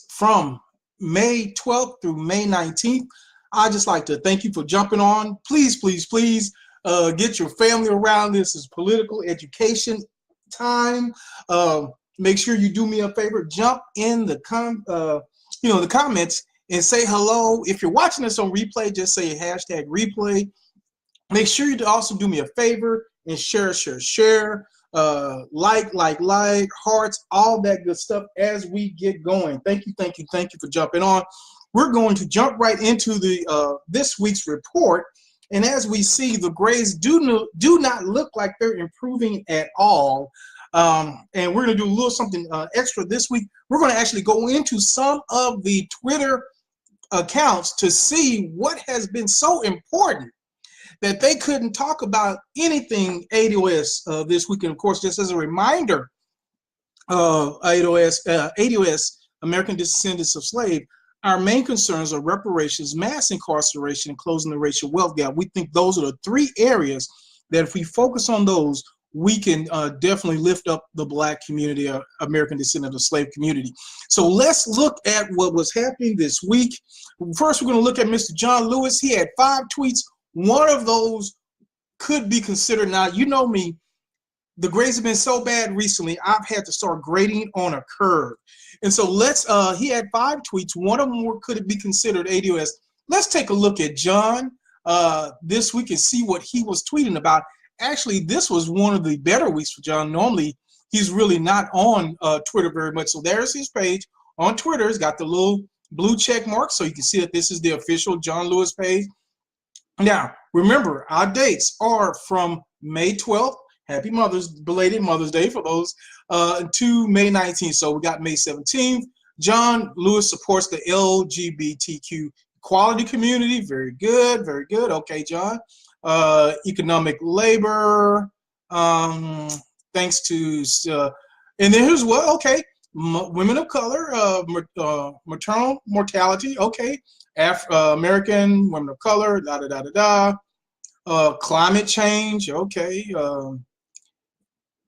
from May 12th through May 19th. I'd just like to thank you for jumping on. Please, please, please get your family around. This is political education time. Make sure you do me a favor. Jump in the the comments and say hello. If you're watching this on replay, just say hashtag replay. Make sure you also do me a favor and share, like, hearts, all that good stuff as we get going. Thank you for jumping on. We're going to jump right into the this week's report, and as we see, the grades do not look like they're improving at all. And we're going to do a little something extra this week. We're going to actually go into some of the Twitter accounts to see what has been so important that they couldn't talk about anything ADOS this week. And of course, just as a reminder, ADOS, American Descendants of Slave, our main concerns are reparations, mass incarceration, and closing the racial wealth gap. We think those are the three areas that if we focus on those, we can definitely lift up the Black community, American Descendant of Slave community. So let's look at what was happening this week. First, we're going to look at Mr. John Lewis. He had 5 tweets. One of those could be considered. Now, you know me, the grades have been so bad recently, I've had to start grading on a curve. And so he had 5 tweets. One of them could be considered ADOS. Let's take a look at John this week and see what he was tweeting about. Actually, this was one of the better weeks for John. Normally, he's really not on Twitter very much. So there's his page on Twitter. It's got the little blue check mark, so you can see that this is the official John Lewis page. Now, remember, our dates are from May 12th, belated Mother's Day for those, to May 19th. So we got May 17th. John Lewis supports the LGBTQ equality community. Very good, very good. Okay, John. Economic labor, thanks to, and then here's what, okay, women of color, maternal mortality, okay. American women of color, climate change, okay.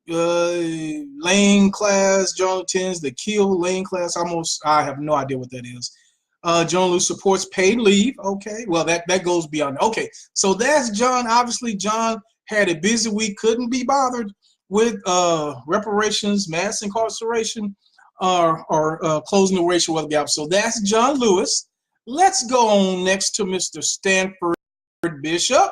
Lane class, John attends the Kiel Lane class. I have no idea what that is. John Lewis supports paid leave. Okay, well that goes beyond. Okay, so that's John. Obviously, John had a busy week, couldn't be bothered with reparations, mass incarceration, or closing the racial wealth gap. So that's John Lewis. Let's go on next to Mr. Stanford Bishop.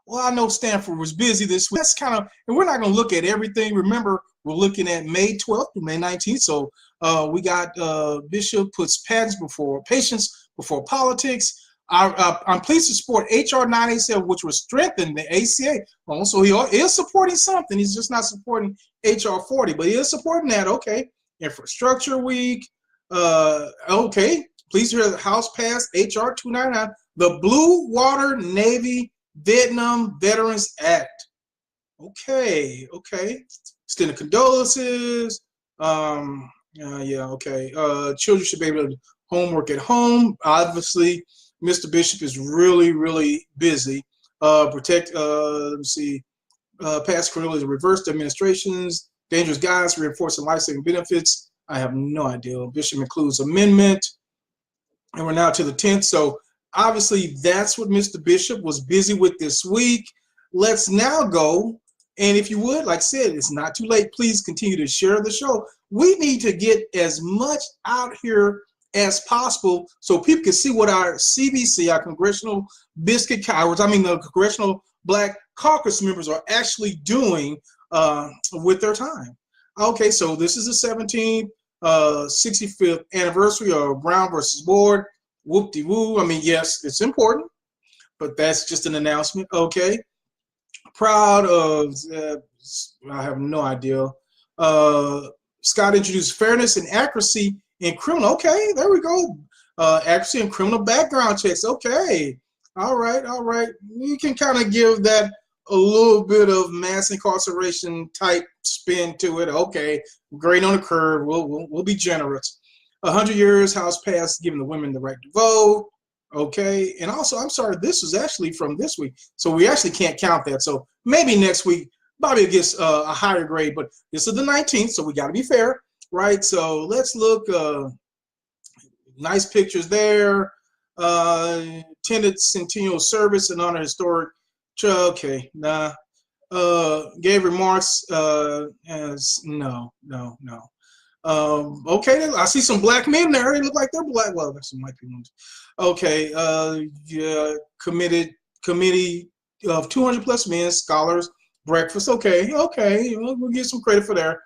Well, I know Stanford was busy this week. That's and we're not going to look at everything. Remember, we're looking at May 12th to May 19th. So we got Bishop puts patients before politics. I'm pleased to support HR 987, which will strengthen the ACA. Also, he is supporting something. He's just not supporting HR 40, but he is supporting that. Okay. Infrastructure Week. Okay. Please hear the House passed HR 299, the Blue Water Navy Vietnam Veterans Act. Okay. Okay. Extended condolences. Yeah, okay. Children should be able to homework at home. Obviously, Mr. Bishop is really, really busy. Let me see. Past criminals, reverse administrations, dangerous guys, reinforcing life-saving benefits. I have no idea. Bishop includes amendment. And we're now to the 10th. So obviously, that's what Mr. Bishop was busy with this week. Let's now go. And if you would, like I said, it's not too late. Please continue to share the show. We need to get as much out here as possible so people can see what our CBC, our Congressional Biscuit Cowards, the Congressional Black Caucus members are actually doing with their time. Okay, so this is the 17th, 65th anniversary of Brown versus Board. Whoop-de-woo. Yes, it's important, but that's just an announcement. Okay. Proud of, I have no idea. Scott introduced fairness and accuracy in criminal. Okay, there we go. Accuracy in criminal background checks. Okay. All right. You can kind of give that a little bit of mass incarceration type spin to it. Okay. Great on the curve. We'll be generous. 100 years, House passed, giving the women the right to vote. Okay, and also, I'm sorry, this is actually from this week, so we actually can't count that. So maybe next week, Bobby gets a higher grade, but this is the 19th, so we got to be fair. right? So let's look. Nice pictures there. Attended Centennial Service and honor historic. Okay, nah. Gave remarks as no. Okay, I see some black men there. They look like they're black. Well, there's some white people. Okay, yeah, committee of 200 plus men, scholars, breakfast. Okay, we'll get some credit for there.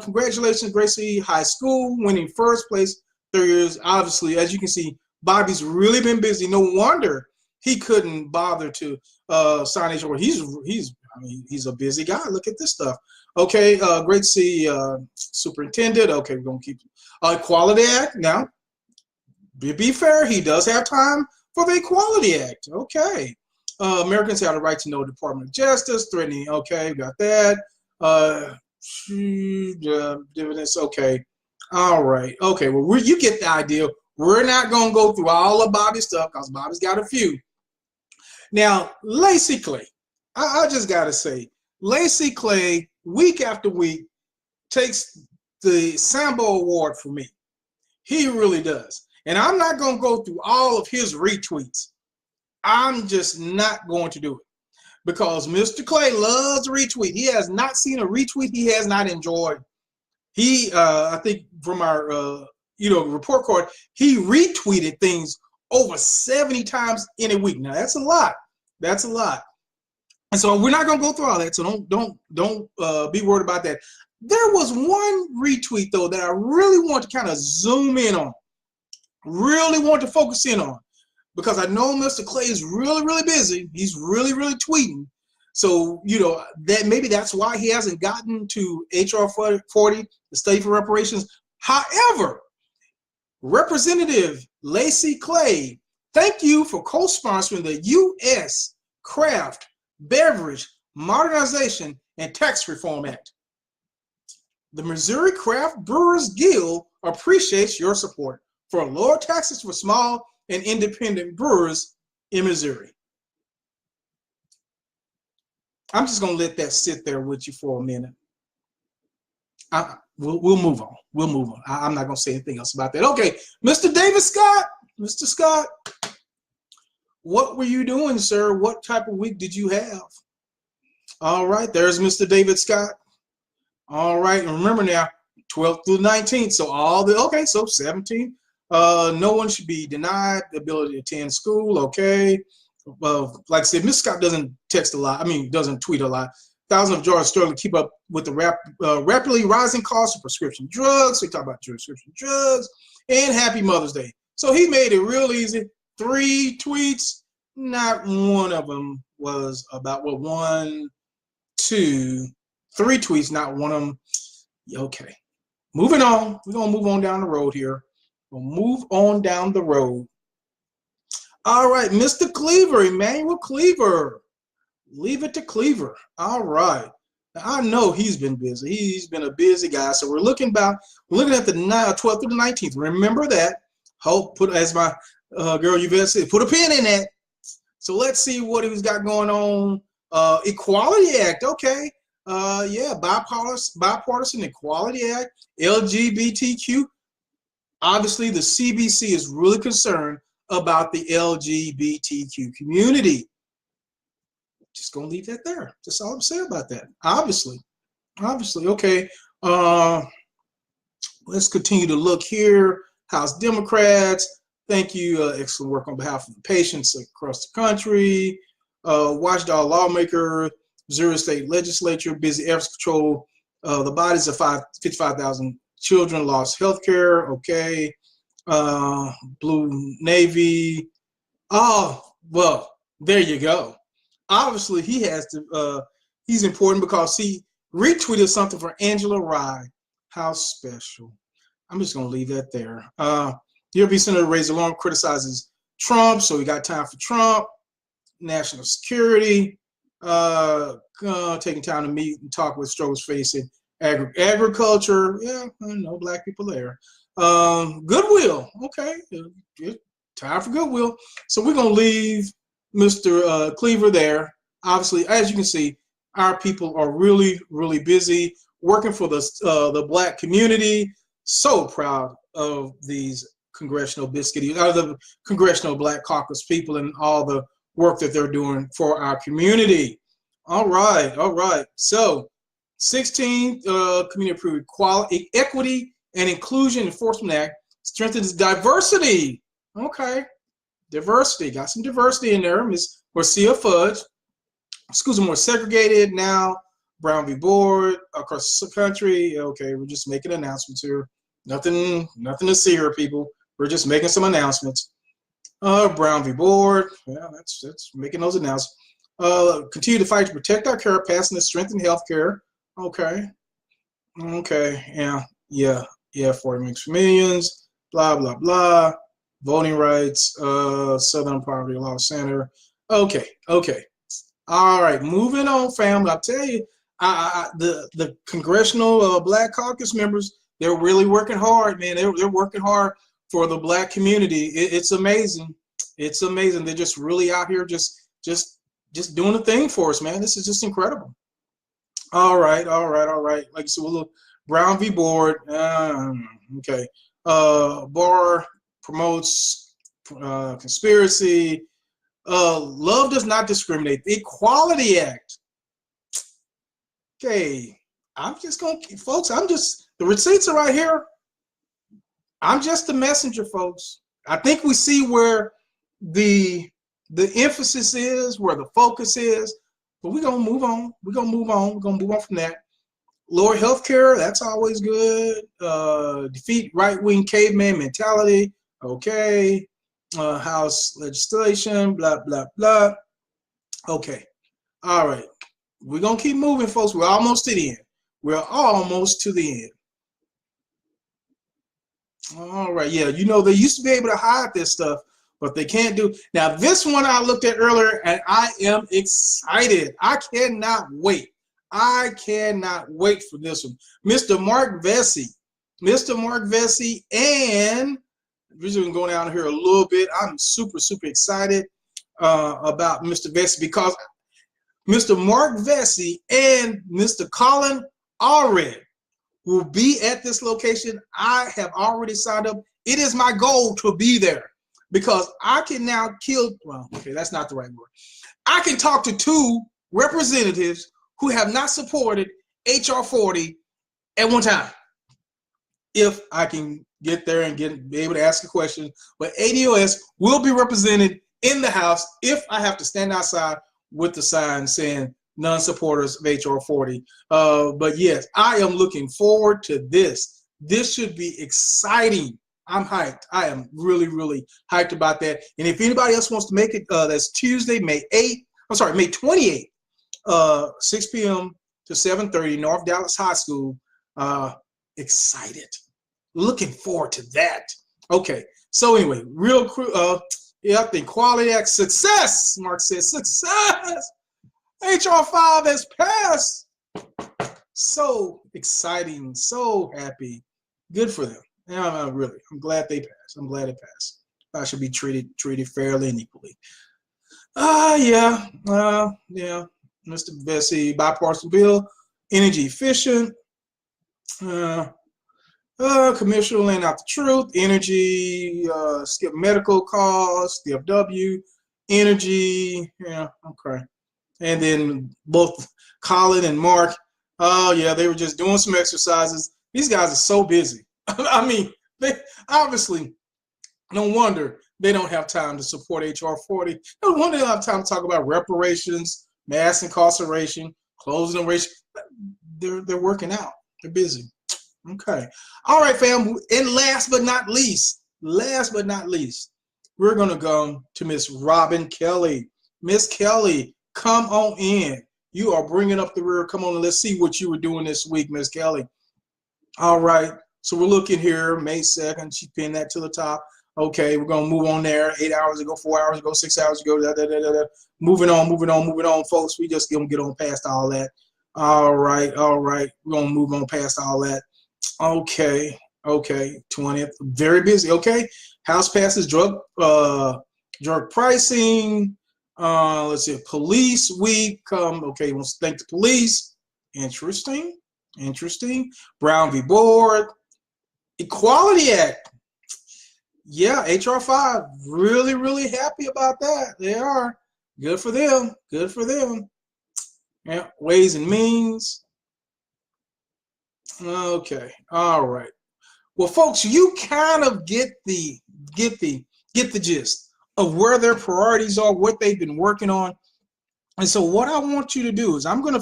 Congratulations, Gracie High School, winning first place 3 years. Obviously, as you can see, Bobby's really been busy. No wonder he couldn't bother to sign his award. He's a busy guy. Look at this stuff. Okay, great to see superintendent. Okay, we're gonna keep Equality Act. Now, be fair, he does have time for the Equality Act. Okay, Americans have the right to know Department of Justice threatening. Okay, got that. Dividends. Okay, all right. Okay, well, you get the idea. We're not gonna go through all of Bobby's stuff because Bobby's got a few. Now, Lacey Clay, I just gotta say, Lacey Clay, week after week, takes the Sambo Award for me. He really does. And I'm not going to go through all of his retweets. I'm just not going to do it. Because Mr. Clay loves to retweet. He has not seen a retweet he has not enjoyed. He, I think from our, report card, he retweeted things over 70 times in a week. Now, that's a lot. That's a lot. And so we're not going to go through all that. So don't be worried about that. There was one retweet, though, that I really want to kind of zoom in on. Really want to focus in on. Because I know Mr. Clay is really, really busy. He's really, really tweeting. So, that maybe that's why he hasn't gotten to HR 40, the study for reparations. However, Representative Lacey Clay, thank you for co-sponsoring the U.S. Craft Beverage Modernization and Tax Reform Act. The Missouri Craft Brewers Guild appreciates your support for lower taxes for small and independent brewers in Missouri. I'm just going to let that sit there with you for a minute. We'll move on. We'll move on. I'm not going to say anything else about that. Okay, Mr. David Scott. Mr. Scott, what were you doing, sir? What type of week did you have? All right, there's Mr. David Scott. All right, and remember now, 12th through 19th. So so 17. No one should be denied the ability to attend school. Okay. Like I said, Mr. Scott doesn't text a lot. Doesn't tweet a lot. Thousands of Georgians struggle to keep up with the rapidly rising cost of prescription drugs. We talk about prescription drugs. And Happy Mother's Day. So he made it real easy. 3 tweets. Not one of them was about 3 tweets. Not one of them. Okay. Moving on. We're going to move on down the road here. We'll move on down the road. All right, Mr. Cleaver, Emmanuel Cleaver. Leave it to Cleaver. All right. Now, I know he's been busy. He's been a busy guy. So we're looking at the 12th through the 19th. Remember that. As my girl Yvette said, put a pin in that. So let's see what he's got going on. Equality Act. Okay. Bipartisan Equality Act. LGBTQ. Obviously, the CBC is really concerned about the LGBTQ community. Just gonna leave that there. That's all I'm saying about that. Obviously. Okay. Let's continue to look here. House Democrats. Thank you. Excellent work on behalf of the patients across the country. Watchdog lawmaker. Missouri State Legislature. Busy efforts to control the bodies of 55,000 children lost health care. Okay. Blue Navy. Oh, well, there you go. Obviously, he has to, he's important because he retweeted something for Angela Rye. How special. I'm just going to leave that there. DOB Senator raised alarm, criticizes Trump, so we got time for Trump. National security. Taking time to meet and talk with struggles facing agriculture. Yeah, no black people there. Goodwill. Okay. Time for Goodwill. So we're going to leave Mr. Cleaver there. Obviously, as you can see, our people are really, really busy. working for the Black community. So proud of these congressional biscuit, out of the Congressional Black Caucus people and all the work that they're doing for our community. All right, all right. So 16th Community Approved Equality, Equity and Inclusion Enforcement Act strengthens diversity. Okay, diversity. Got some diversity in there. Miss Marcia Fudge. Schools are more segregated now. Brown v. Board across the country. Okay, we're just making announcements here. Nothing to see here, people. We're just making some announcements. Brown v. Board. Yeah, that's making those announcements. Continue to fight to protect our care, passing the strengthen health care. Okay. Yeah. 40 mixed millions. Blah blah blah. Voting rights. Southern Poverty Law Center. Okay. All right, moving on, family. I'll tell you, the Congressional Black Caucus members, they're really working hard, man. They're working hard for the Black community. It's amazing. It's amazing. They're just really out here just doing a thing for us, man. This is just incredible. All right. Like I said, we'll look. Brown v. Board. Okay. Barr promotes conspiracy. Love does not discriminate. The Equality Act. Okay, I'm just gonna, folks. The receipts are right here. I'm just the messenger, folks. I think we see where the emphasis is, where the focus is, but we're gonna move on. We're gonna move on from that. Lower healthcare, that's always good. Defeat right-wing caveman mentality. Okay. House legislation, blah, blah, blah. Okay. All right. We're going to keep moving, folks. We're almost to the end. We're almost to the end. All right. Yeah, you know, they used to be able to hide this stuff, but they can't do. Now, this one I looked at earlier, and I am excited. I cannot wait. I cannot wait for this one. Mr. Mark Vesey. And we're just going down here a little bit. I'm super excited about Mr. Vesey because Mr. Mark Vesey and Mr. Colin Allred will be at this location. I have already signed up. It is my goal to be there because I can now that's not the right word. I can talk to two representatives who have not supported HR 40 at one time. If I can get there and be able to ask a question, but ADOS will be represented in the House if I have to stand outside with the sign saying non-supporters of HR 40. But yes, I am looking forward to this. This should be exciting. I'm hyped. I am really hyped about that. And if anybody else wants to make it, that's Tuesday, May 28th, 6 p.m. to 7:30, North Dallas High School. Excited. Looking forward to that. Okay. So anyway, the Equality Act success. Mark says success. HR 5 has passed. So exciting. So happy. Good for them. Yeah, I'm glad they passed. I'm glad it passed. I should be treated fairly and equally. Yeah. Mr. Vesey, bipartisan bill, energy efficient. Commissioner laying out the truth, energy, skip medical costs, DFW, energy, yeah, okay. And then both Colin and Mark, they were just doing some exercises. These guys are so busy. I mean, they obviously, no wonder they don't have time to support HR 40. No wonder they don't have time to talk about reparations, mass incarceration, closing the race. They're working out. They're busy. Okay. All right, fam. And last but not least, we're going to go to Miss Robin Kelly. Miss Kelly, come on in. You are bringing up the rear. Come on, and let's see what you were doing this week, Miss Kelly. All right. So we're looking here, May 2nd. She pinned that to the top. Okay, we're going to move on there. 8 hours ago, 4 hours ago, 6 hours ago. Moving on, folks. We just going to get on past all that. All right. We're going to move on past all that. Okay. 20th. Very busy. Okay. House passes drug pricing. Let's see. Police week. Okay. Let's thank the police. Interesting. Interesting. Brown v. Board. Equality Act. Yeah, HR 5. Really, really happy about that. They are. Good for them. Good for them. Yeah, Ways and Means. Okay. All right. Well, folks, you kind of get the gist of where their priorities are, what they've been working on. And so what I want you to do is I'm gonna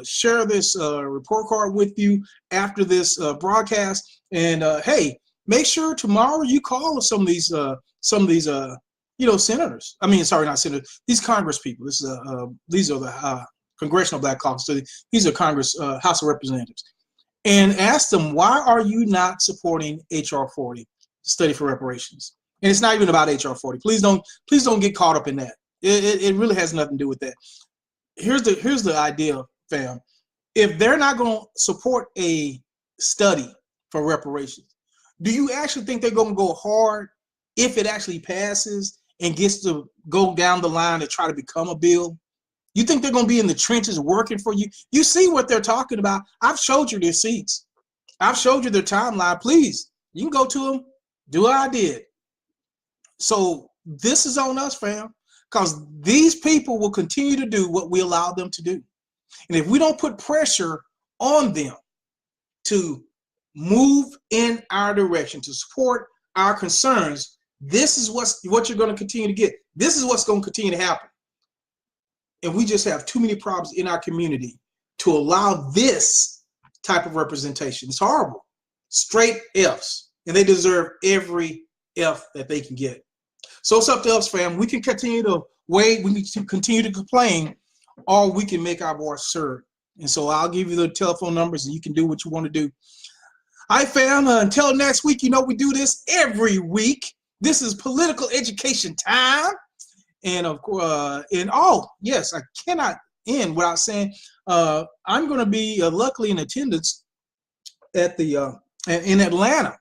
share this report card with you after this broadcast. And hey, make sure tomorrow you call some of these senators. I mean, sorry, not senators. These Congress people. These are the Congressional Black Caucus. So these are Congress House of Representatives, and ask them, why are you not supporting HR 40, study for reparations? And it's not even about HR 40. Please don't get caught up in that. It really has nothing to do with that. Here's the idea, fam. If they're not going to support a study for reparations, do you actually think they're going to go hard if it actually passes and gets to go down the line to try to become a bill? You think they're going to be in the trenches working for you? You see what they're talking about. I've showed you their seats. I've showed you their timeline. Please, you can go to them. Do what I did. So this is on us, fam. Because these people will continue to do what we allow them to do. And if we don't put pressure on them to move in our direction, to support our concerns, this is what you're going to continue to get. This is what's going to continue to happen. And we just have too many problems in our community to allow this type of representation. It's horrible. Straight Fs. And they deserve every F that they can get. So it's up to us, fam. We can continue to wait, we can continue to complain, or we can make our voice heard. And so I'll give you the telephone numbers and you can do what you want to do. All right, fam, until next week, we do this every week. This is political education time. And of course, yes, I cannot end without saying I'm going to be luckily in attendance at in Atlanta.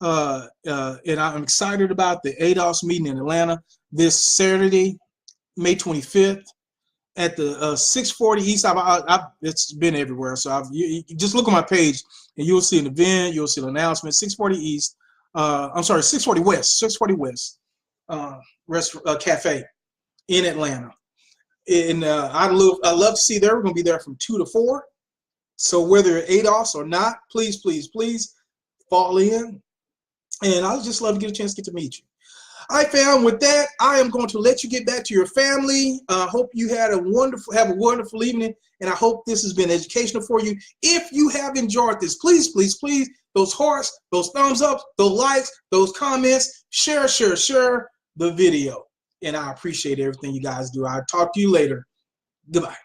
And I'm excited about the ADOS meeting in Atlanta this Saturday, May 25th at the 640 East. It's been everywhere. So you just look on my page and you'll see an event, you'll see an announcement, 640 East. I'm sorry, 640 West Cafe in Atlanta. And I'd love to see you there. We're going to be there from 2 to 4. So whether you're ADOS or not, please, please, please fall in. And I'd just love to get a chance to meet you. All right, fam, with that, I am going to let you get back to your family. Hope you have a wonderful evening, and I hope this has been educational for you. If you have enjoyed this, please, please, please, those hearts, those thumbs up, those likes, those comments, share the video. And I appreciate everything you guys do. I'll talk to you later. Goodbye.